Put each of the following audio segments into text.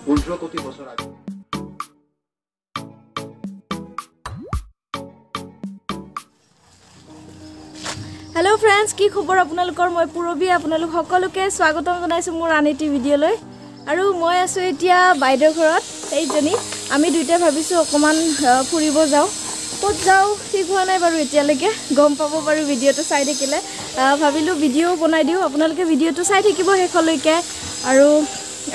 15 কোটি বছৰ আগে Hello friends, কি খবৰ আপোনালোকৰ মই পুৰবি আপোনালোক সকলোকে স্বাগতম জনাইছো মোৰ আনিটি ভিডিঅলৈ আৰু মই আছো এতিয়া বাইদেউৰ ঘৰত এইজনী আমি দুইটা ভাবিছো অকমান ফুৰিব যাও ক'ত যাও ঠিক হোৱা নাই বাৰু এতিয়ালৈকে গম পাব বাৰু ভিডিঅটো চাই থাকিলে ভাবিলো ভিডিঅ বনাই দিও আপোনালোকে ভিডিঅটো চাই থাকিব হেকলৈকে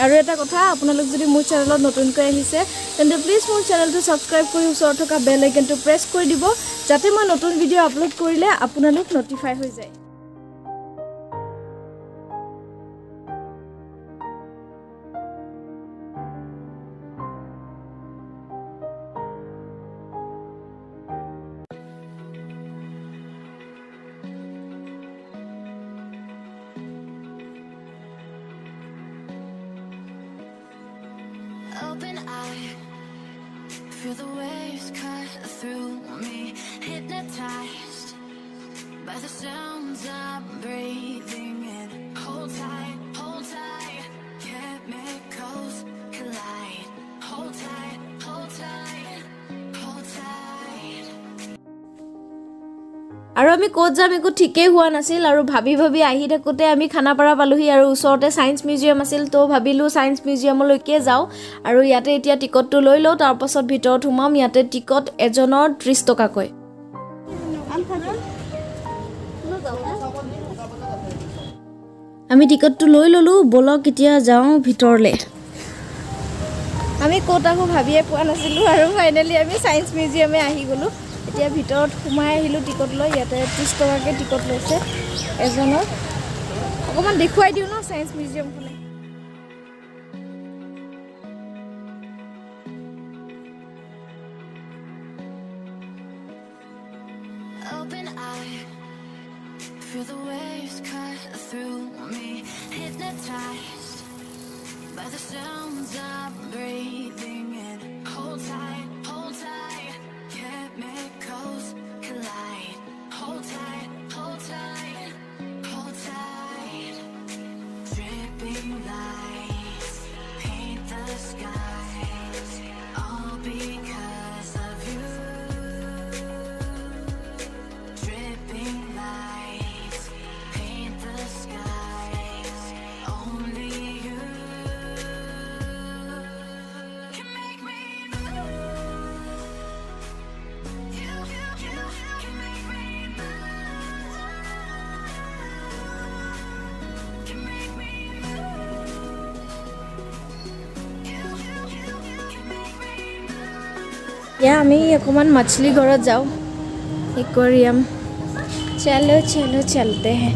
আৰু এটা কথা আপোনালোক যদি মোৰ চেনেলত নতুনকৈ আহিছে তেন্তে প্লিজ মোৰ চেনেলটো সাবস্ক্ৰাইব কৰি ওচৰত থকা বেল আইকনটো প্ৰেছ কৰি দিব যাতে মই নতুন ভিডিঅ আপলোড কৰিলে আপোনালোক নটিফাই হৈ যায় Open eye, feel the waves cut through me, hypnotized by the sounds I'm breathing in. Hold tight, chemicals collide. Hold tight, hold tight, hold tight. আৰু আমি ক'ত যাম একো ঠিকেই হোৱা নাছিল আৰু ভাবি আহি থাকোতে আমি খানাপাৰা পালোহি আৰু ওচৰতে সায়েন্স মিউজিয়াম আছিল তো ভাবিলো সায়েন্স মিউজিয়ামলৈকে যাও আৰু ইয়াতে এতিয়া টিকটটো লৈ লও তাৰ পাছত ভিতৰত সোমাম ইয়াতে টিকট এজনৰ 30 টকাকৈ আমি টিকটটো লৈ ললো বলক এতিয়া যাও ভিতৰলে আমি ক'ত আহো ভাবিয়ে পোৱা নাছিলো আৰু ফাইনালি আমি সায়েন্স মিউজিয়ামে আহি গলো এতিয়া ভিতৰত সোমাই আহিলো টিকট লৈ ইয়াতে 30 টকাকে টিকট লৈছে এজনৰ অকমান দেখুৱাই দিও ন সায়েন্স মিউজিয়াম খনে Open eye, feel the waves cut through me, hypnotized by the sounds I'm breathing in. Hold tight, chemicals collide. Hold tight, hold tight, hold tight. Dripping lights paint the skies, all because of you. Dripping lights paint the skies, only you can make me move. You can make me move. Can make me move. You can make me move. या আমি অকমান मछली ঘৰত যাও aquarium चलो चलते हैं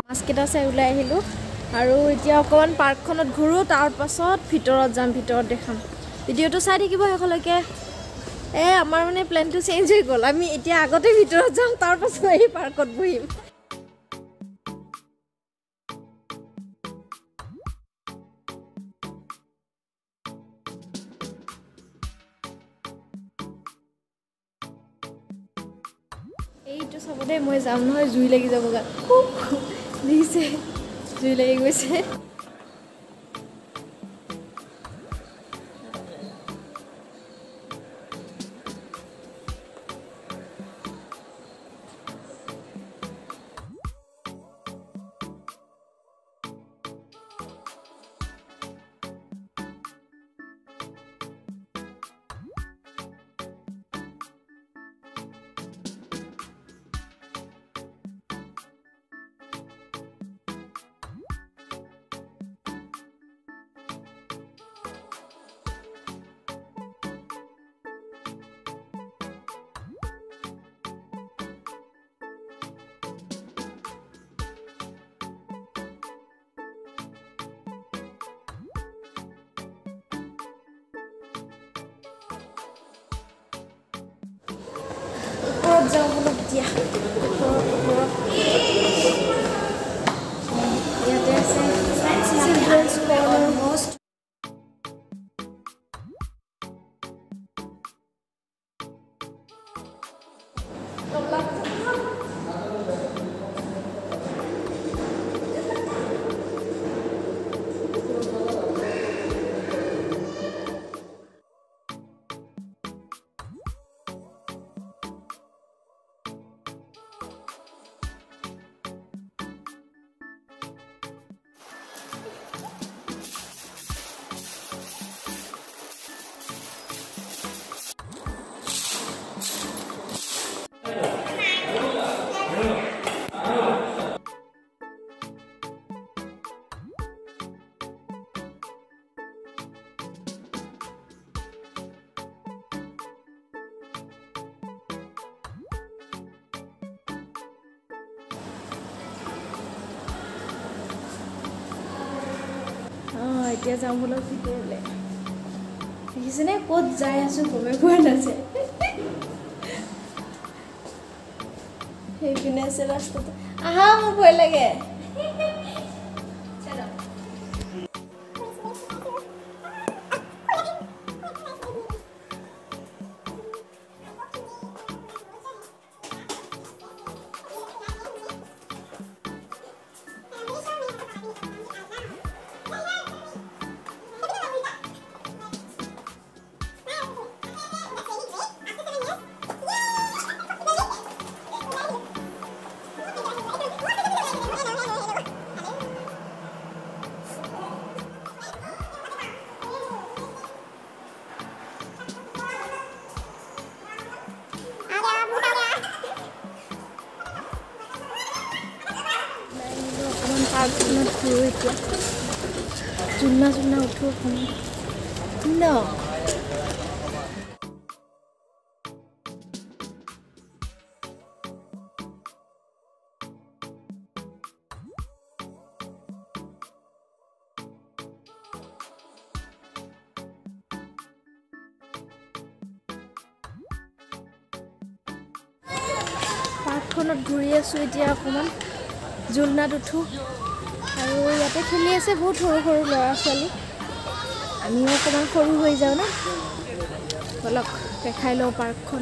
মাছকেটা চাই ওলাই আহিলো আৰু এতিয়া অকমান পাৰ্কখনত ঘুৰো তাৰ পাছত ভিতৰত যাম ভিতৰত দেখাম ভিডিঅটো চাই থাকিব হেকলৈকে আমাৰ মানে প্ল্যানটো চেঞ্জ হৈ গ'ল আমি এতিয়া আগতে ভিতৰত যাম তাৰ পাছত এই পাৰ্কত বহিম এইটো সবতে মই যাম নহয় জুই লাগি যাব গা দিছে জুই লাগি গৈছে ওপৰত যাওঁ বোলো এতিয়া ইয়াতে আছে চিলড্ৰেনছ কৰ্ণাৰ হোষ্ট এতিয়া যাম বোলো ভিতৰলৈ দেখিছেনে ক'ত যাই আছো গমে পোৱা নাযায় সেইপিনে আছে ৰাস্তাটো আহা মোৰ ভয় লাগে পাৰ্কখনত ঘূৰো এতিয়া জুলনা উঠো ন পাৰ্কখনত ঘূৰি আছো এতিয়া অকণমান জুলনাত উঠো আৰু ইয়াতে খেলি আছে বহুত সৰু সৰু ল'ৰা ছোৱালী আমিও অকণমান সৰু হৈ যাওঁ ন বলক দেখাই লওঁ পাৰ্কখন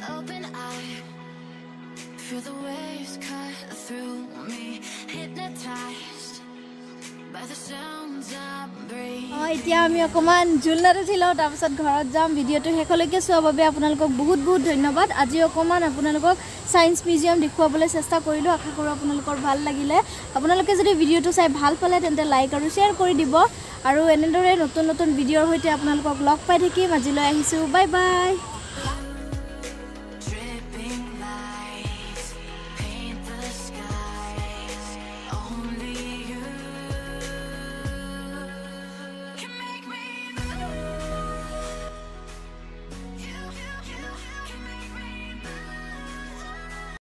Open eye, feel the waves cut through me, hypnotized by the sounds I'm breathing. এতিয়া আমি অকমান জুলনাত উঠিলো তাৰপিছত ঘৰত যাম ভিডিঅ'টো শেষলৈকে চোৱাৰ বাবে আপোনালোকক বহুত বহুত ধন্যবাদ আজি অকমান আপোনালোকক সায়েন্স মিউজিয়াম দেখুৱাবলৈ চেষ্টা কৰিলো আশা কৰো আপোনালোকৰ ভাল লাগিলে আপোনালোকে যদি ভিডিঅ'টো চাই ভাল পালে তেন্তে লাইক আৰু শেয়াৰ কৰি দিব আৰু এনেদৰে নতুন নতুন ভিডিঅ'ৰ সৈতে আপোনালোকক লগ পাই থাকিম আজিলৈ আহিছো বাই বাই